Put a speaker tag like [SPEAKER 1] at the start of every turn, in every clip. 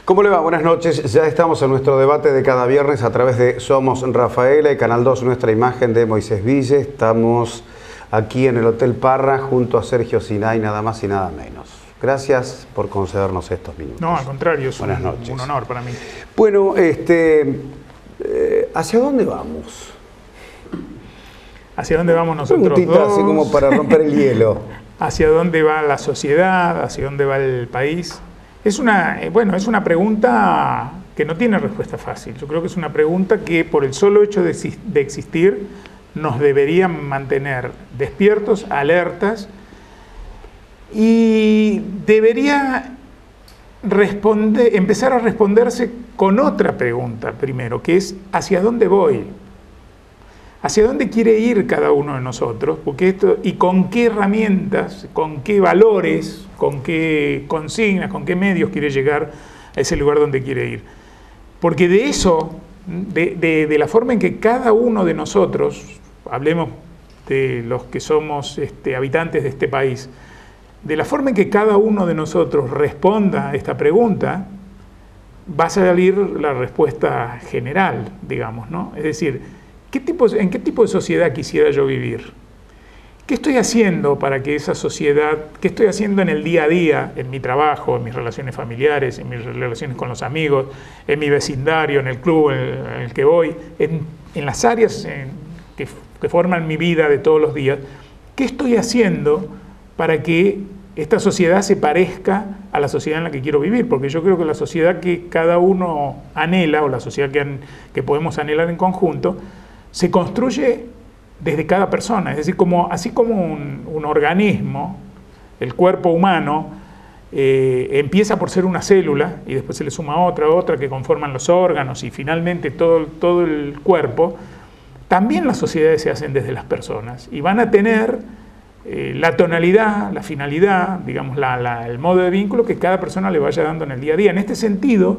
[SPEAKER 1] ¿Cómo le va? Buenas noches. Ya estamos en nuestro debate de cada viernes a través de Somos Rafaela y Canal 2, nuestra imagen de Moisés Ville. Estamos aquí en el Hotel Parra junto a Sergio Sinay, nada más y nada menos. Gracias por concedernos estos minutos.
[SPEAKER 2] No, al contrario, es
[SPEAKER 1] Buenas noches.
[SPEAKER 2] Un honor para mí.
[SPEAKER 1] Bueno, ¿hacia dónde vamos?
[SPEAKER 2] ¿Hacia dónde vamos nosotros
[SPEAKER 1] Preguntita
[SPEAKER 2] dos?
[SPEAKER 1] así como para romper el hielo.
[SPEAKER 2] ¿Hacia dónde va la sociedad? ¿Hacia dónde va el país? Es una pregunta que no tiene respuesta fácil. Yo creo que es una pregunta que por el solo hecho de existir nos debería mantener despiertos, alertas, y debería empezar a responderse con otra pregunta primero, que es ¿hacia dónde voy? ¿Hacia dónde quiere ir cada uno de nosotros? Y con qué herramientas, con qué valores, con qué consignas, con qué medios quiere llegar a ese lugar donde quiere ir. Porque de eso, de la forma en que cada uno de nosotros, hablemos de los que somos habitantes de este país, de la forma en que cada uno de nosotros responda a esta pregunta, va a salir la respuesta general, digamos, ¿no? Es decir, ¿en qué tipo de sociedad quisiera yo vivir? ¿Qué estoy haciendo para que esa sociedad, qué estoy haciendo en el día a día, en mi trabajo, en mis relaciones familiares, en mis relaciones con los amigos, en mi vecindario, en el club en el que voy, en las áreas que forman mi vida de todos los días? ¿Qué estoy haciendo para que esta sociedad se parezca a la sociedad en la que quiero vivir? Porque yo creo que la sociedad que cada uno anhela, o la sociedad que podemos anhelar en conjunto, se construye desde cada persona. Es decir, así como un organismo, el cuerpo humano, empieza por ser una célula y después se le suma otra que conforman los órganos y finalmente todo el cuerpo, también las sociedades se hacen desde las personas y van a tener la tonalidad, la finalidad, digamos, el modo de vínculo que cada persona le vaya dando en el día a día. En este sentido,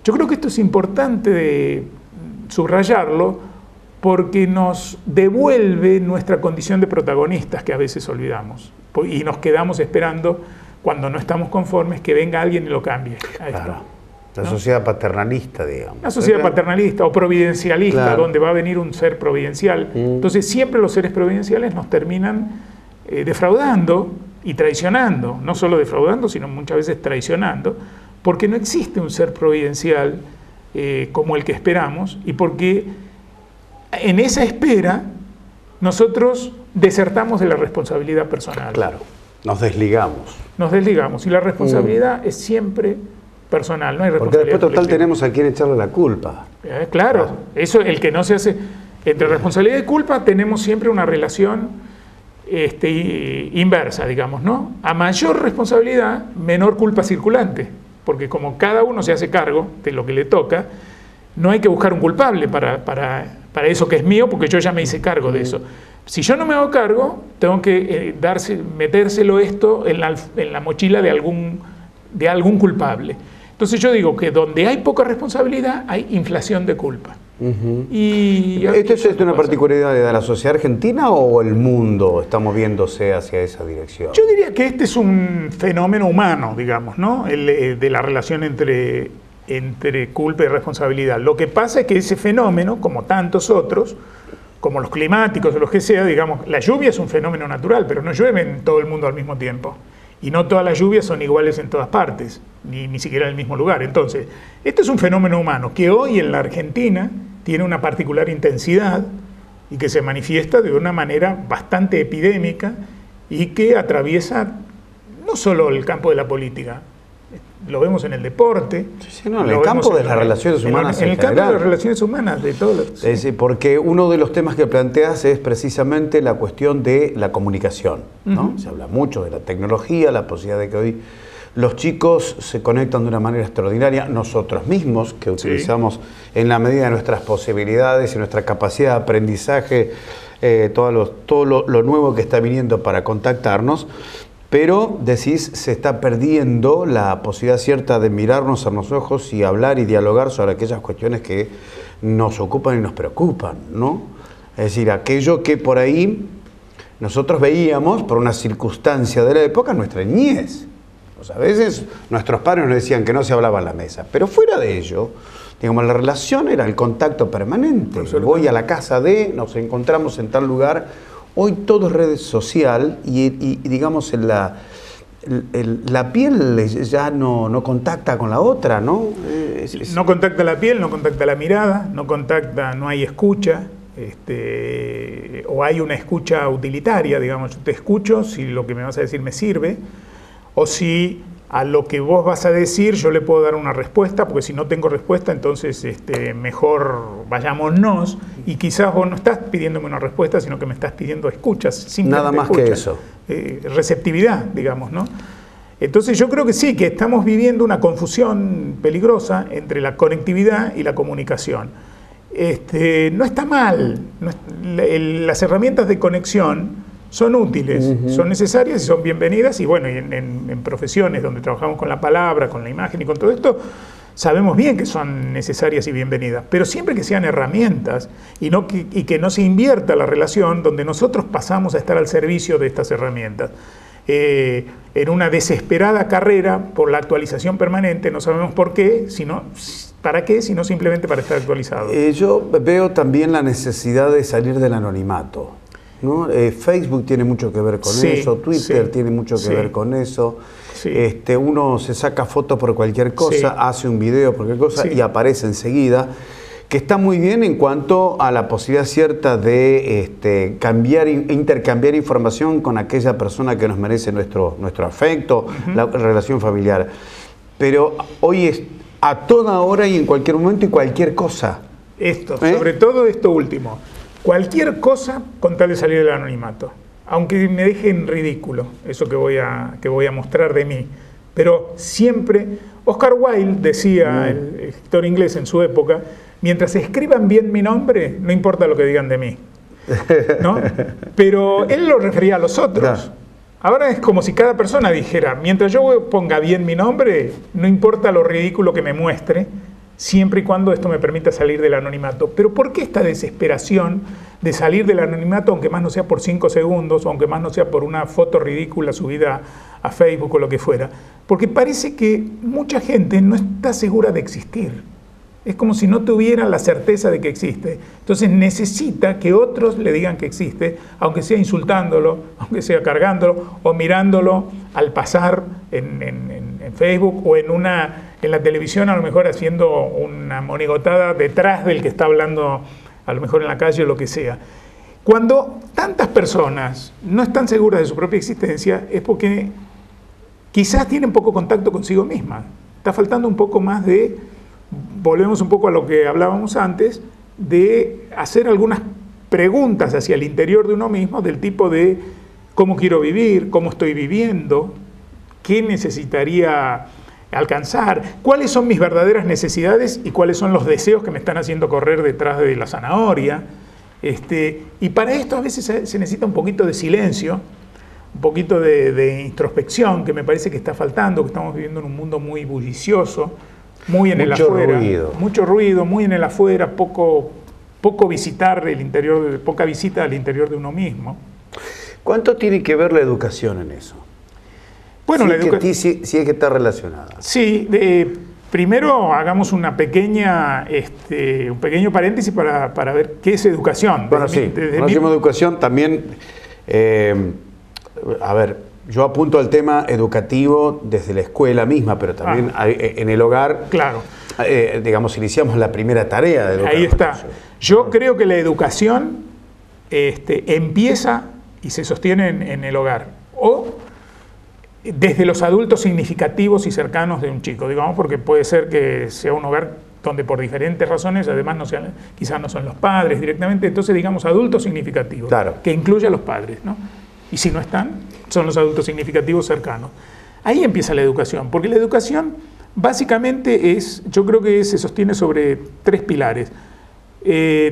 [SPEAKER 2] yo creo que esto es importante de subrayarlo, porque nos devuelve nuestra condición de protagonistas que a veces olvidamos y nos quedamos esperando, cuando no estamos conformes, que venga alguien y lo cambie.
[SPEAKER 1] Claro. La sociedad paternalista, digamos.
[SPEAKER 2] La sociedad paternalista o providencialista, claro, donde va a venir un ser providencial. Entonces siempre los seres providenciales nos terminan defraudando y traicionando, no solo defraudando, sino muchas veces traicionando, porque no existe un ser providencial como el que esperamos, y porque en esa espera nosotros desertamos de la responsabilidad personal.
[SPEAKER 1] Claro, nos desligamos.
[SPEAKER 2] Nos desligamos, y la responsabilidad es siempre personal, no hay responsabilidad.
[SPEAKER 1] Porque después total
[SPEAKER 2] colectiva.
[SPEAKER 1] tenemos a quien echarle la culpa.
[SPEAKER 2] Claro, eso, el que no se hace. Entre responsabilidad y culpa tenemos siempre una relación inversa, digamos, ¿no? A mayor responsabilidad, menor culpa circulante, porque como cada uno se hace cargo de lo que le toca, no hay que buscar un culpable para eso que es mío, porque yo ya me hice cargo de eso. Si yo no me hago cargo, tengo que metérselo esto en la mochila de algún culpable. Entonces yo digo que donde hay poca responsabilidad hay inflación de culpa. Y
[SPEAKER 1] ¿Esto es una particularidad de la sociedad argentina o el mundo está moviéndose hacia esa dirección?
[SPEAKER 2] Yo diría que este es un fenómeno humano, digamos, ¿no? De la relación entre culpa y responsabilidad. Lo que pasa es que ese fenómeno, como tantos otros, como los climáticos o los que sea, digamos, la lluvia es un fenómeno natural, pero no llueve en todo el mundo al mismo tiempo. Y no todas las lluvias son iguales en todas partes, ni siquiera en el mismo lugar. Entonces, este es un fenómeno humano que hoy en la Argentina tiene una particular intensidad y que se manifiesta de una manera bastante epidémica y que atraviesa no solo el campo de la política, lo vemos en el deporte.
[SPEAKER 1] Sí, no, en el campo de las relaciones humanas.
[SPEAKER 2] En el campo de las relaciones humanas, de todos los.
[SPEAKER 1] Sí. Es decir, porque uno de los temas que planteas es precisamente la cuestión de la comunicación, ¿no? Se habla mucho de la tecnología, la posibilidad de que hoy los chicos se conectan de una manera extraordinaria, nosotros mismos, que utilizamos en la medida de nuestras posibilidades y nuestra capacidad de aprendizaje, todo lo nuevo que está viniendo para contactarnos. Pero, decís, se está perdiendo la posibilidad cierta de mirarnos a los ojos y hablar y dialogar sobre aquellas cuestiones que nos ocupan y nos preocupan, ¿no? Es decir, aquello que por ahí nosotros veíamos por una circunstancia de la época, nuestra niñez. hijos. A veces nuestros padres nos decían que no se hablaba en la mesa, pero fuera de ello, digamos, la relación era el contacto permanente. Voy a la casa nos encontramos en tal lugar. Hoy todo es red social y digamos, la piel ya no contacta con la otra, ¿no?
[SPEAKER 2] No contacta la piel, no contacta la mirada, no hay escucha. O hay una escucha utilitaria, digamos, yo te escucho si lo que me vas a decir me sirve, o si a lo que vos vas a decir yo le puedo dar una respuesta, porque si no tengo respuesta, entonces mejor vayámonos, y quizás vos no estás pidiéndome una respuesta, sino que me estás pidiendo escuchas, simplemente
[SPEAKER 1] nada más
[SPEAKER 2] escucha,
[SPEAKER 1] que eso.
[SPEAKER 2] Receptividad, digamos, ¿no? Entonces yo creo que sí, que estamos viviendo una confusión peligrosa entre la conectividad y la comunicación. No está mal, las herramientas de conexión son útiles, son necesarias y son bienvenidas, y bueno, en profesiones donde trabajamos con la palabra, con la imagen y con todo esto, sabemos bien que son necesarias y bienvenidas, pero siempre que sean herramientas y que no se invierta la relación donde nosotros pasamos a estar al servicio de estas herramientas. En una desesperada carrera por la actualización permanente, no sabemos por qué, ¿para qué? Sino simplemente para estar actualizado.
[SPEAKER 1] Yo veo también la necesidad de salir del anonimato, ¿no? Facebook tiene mucho que ver con eso, Twitter tiene mucho que ver con eso. Sí. Uno se saca fotos por cualquier cosa, hace un video por cualquier cosa y aparece enseguida, que está muy bien en cuanto a la posibilidad cierta de intercambiar información con aquella persona que nos merece nuestro afecto, la relación familiar. Pero hoy es a toda hora y en cualquier momento y cualquier cosa.
[SPEAKER 2] Sobre todo esto último. Cualquier cosa con tal de salir del anonimato. Aunque me deje en ridículo eso que voy a mostrar de mí. Pero siempre, Oscar Wilde decía, el escritor inglés en su época, mientras escriban bien mi nombre, no importa lo que digan de mí, ¿no? Pero él lo refería a los otros. Claro. Ahora es como si cada persona dijera, mientras yo ponga bien mi nombre, no importa lo ridículo que me muestre, siempre y cuando esto me permita salir del anonimato. Pero ¿por qué esta desesperación de salir del anonimato, aunque más no sea por 5 segundos, o aunque más no sea por una foto ridícula subida a Facebook o lo que fuera? Porque parece que mucha gente no está segura de existir. Es como si no tuviera la certeza de que existe. Entonces necesita que otros le digan que existe, aunque sea insultándolo, aunque sea cargándolo, o mirándolo al pasar en Facebook, o en la televisión, a lo mejor haciendo una monigotada detrás del que está hablando, a lo mejor en la calle o lo que sea. Cuando tantas personas no están seguras de su propia existencia, es porque quizás tienen poco contacto consigo mismas. Está faltando un poco más volvemos un poco a lo que hablábamos antes, de hacer algunas preguntas hacia el interior de uno mismo, del tipo de cómo quiero vivir, cómo estoy viviendo, qué necesitaría alcanzar, cuáles son mis verdaderas necesidades y cuáles son los deseos que me están haciendo correr detrás de la zanahoria. Y para esto a veces se necesita un poquito de silencio, un poquito de introspección, que me parece que está faltando, que estamos viviendo en un mundo muy bullicioso, muy en el afuera, mucho ruido, muy en el afuera, poco visitar el interior, poca visita al interior de uno mismo.
[SPEAKER 1] ¿Cuánto tiene que ver la educación en eso? Bueno, si es que está relacionada.
[SPEAKER 2] Sí, primero hagamos una un pequeño paréntesis para ver qué es educación.
[SPEAKER 1] Bueno, cuando decimos educación también, yo apunto al tema educativo desde la escuela misma, pero también en el hogar,
[SPEAKER 2] claro.
[SPEAKER 1] Digamos, iniciamos la primera tarea de educar.
[SPEAKER 2] Ahí está. Yo creo que la educación empieza y se sostiene en el hogar, o desde los adultos significativos y cercanos de un chico, digamos, porque puede ser que sea un hogar donde por diferentes razones, además quizás no son los padres directamente, entonces digamos adultos significativos, claro, que incluye a los padres, ¿no? Y si no están, son los adultos significativos cercanos. Ahí empieza la educación, porque la educación básicamente yo creo que se sostiene sobre 3 pilares.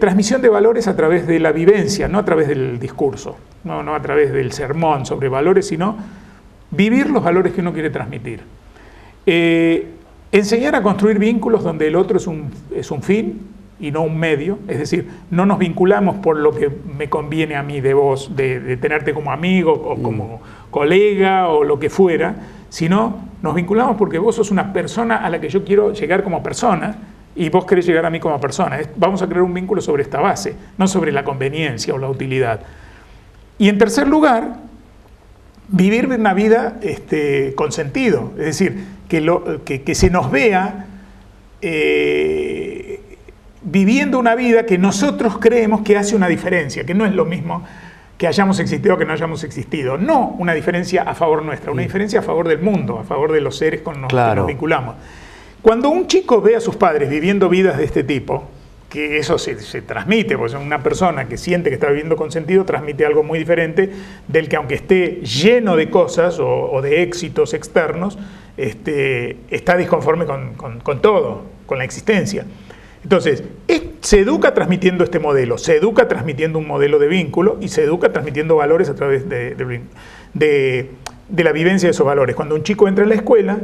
[SPEAKER 2] Transmisión de valores a través de la vivencia, no a través del discurso, no a través del sermón sobre valores, sino vivir los valores que uno quiere transmitir. Enseñar a construir vínculos donde el otro es un fin y no un medio, es decir, no nos vinculamos por lo que me conviene a mí de vos, de tenerte como amigo o como colega o lo que fuera, sino nos vinculamos porque vos sos una persona a la que yo quiero llegar como persona y vos querés llegar a mí como persona. Vamos a crear un vínculo sobre esta base, no sobre la conveniencia o la utilidad. Y en tercer lugar, vivir una vida con sentido, es decir, que se nos vea viviendo una vida que nosotros creemos que hace una diferencia, que no es lo mismo que hayamos existido o que no hayamos existido. No una diferencia a favor nuestra, una diferencia a favor del mundo, a favor de los seres con los que nos vinculamos. Cuando un chico ve a sus padres viviendo vidas de este tipo, que eso se transmite, porque una persona que siente que está viviendo con sentido transmite algo muy diferente del que, aunque esté lleno de cosas o de éxitos externos, está disconforme con todo, con la existencia. Entonces, se educa transmitiendo este modelo, se educa transmitiendo un modelo de vínculo y se educa transmitiendo valores a través de la vivencia de esos valores. Cuando un chico entra en la escuela,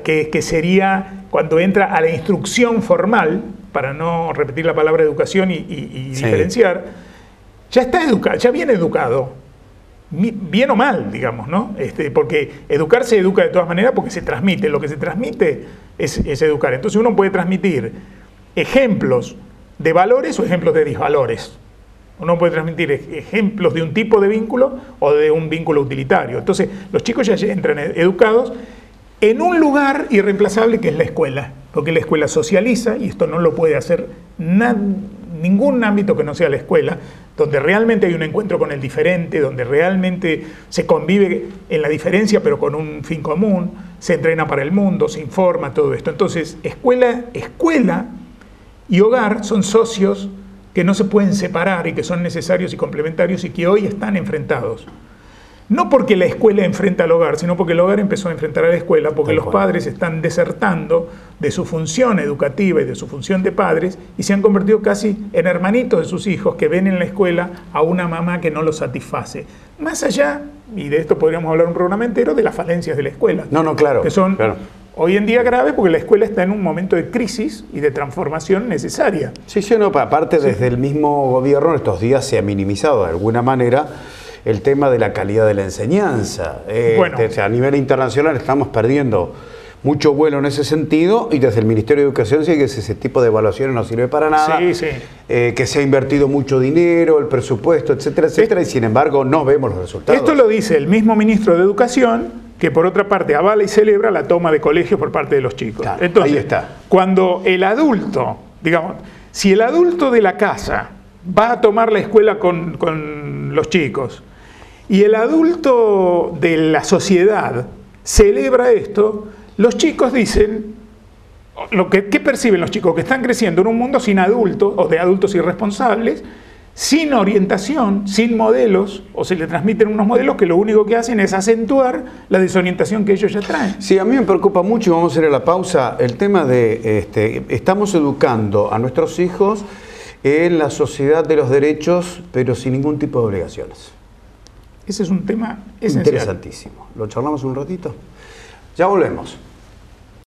[SPEAKER 2] que sería cuando entra a la instrucción formal, para no repetir la palabra educación y diferenciar, ya está educado, ya viene educado, bien o mal, digamos, ¿no? Porque educar se educa de todas maneras porque se transmite, lo que se transmite es educar. Entonces uno puede transmitir ejemplos de valores o ejemplos de disvalores. Uno puede transmitir ejemplos de un tipo de vínculo o de un vínculo utilitario. Entonces los chicos ya entran educados en un lugar irreemplazable que es la escuela, porque la escuela socializa, y esto no lo puede hacer ningún ámbito que no sea la escuela, donde realmente hay un encuentro con el diferente, donde realmente se convive en la diferencia pero con un fin común, se entrena para el mundo, se informa, todo esto. Entonces, escuela y hogar son socios que no se pueden separar y que son necesarios y complementarios y que hoy están enfrentados. No porque la escuela enfrenta al hogar, sino porque el hogar empezó a enfrentar a la escuela, porque los padres están desertando de su función educativa y de su función de padres y se han convertido casi en hermanitos de sus hijos que ven en la escuela a una mamá que no los satisface. Más allá, y de esto podríamos hablar un programa entero, de las falencias de la escuela.
[SPEAKER 1] Claro.
[SPEAKER 2] Que son hoy en día graves porque la escuela está en un momento de crisis y de transformación necesaria.
[SPEAKER 1] Sí, aparte desde el mismo gobierno en estos días se ha minimizado de alguna manera el tema de la calidad de la enseñanza. A nivel internacional estamos perdiendo mucho vuelo en ese sentido y desde el Ministerio de Educación dice que ese tipo de evaluaciones no sirve para nada, que se ha invertido mucho dinero, el presupuesto, etcétera, etcétera, y sin embargo no vemos los resultados.
[SPEAKER 2] Esto lo dice el mismo ministro de Educación, que por otra parte avala y celebra la toma de colegios por parte de los chicos.
[SPEAKER 1] Claro,
[SPEAKER 2] entonces,
[SPEAKER 1] ahí está.
[SPEAKER 2] Cuando el adulto, digamos, si el adulto de la casa va a tomar la escuela con los chicos, y el adulto de la sociedad celebra esto, los chicos dicen, ¿qué perciben los chicos? Que están creciendo en un mundo sin adultos, o de adultos irresponsables, sin orientación, sin modelos, o se le transmiten unos modelos que lo único que hacen es acentuar la desorientación que ellos ya traen.
[SPEAKER 1] Sí, a mí me preocupa mucho, y vamos a hacer a la pausa, el tema de, estamos educando a nuestros hijos en la sociedad de los derechos, pero sin ningún tipo de obligaciones.
[SPEAKER 2] Ese es un tema esencial.
[SPEAKER 1] Interesantísimo. ¿Lo charlamos un ratito? Ya volvemos.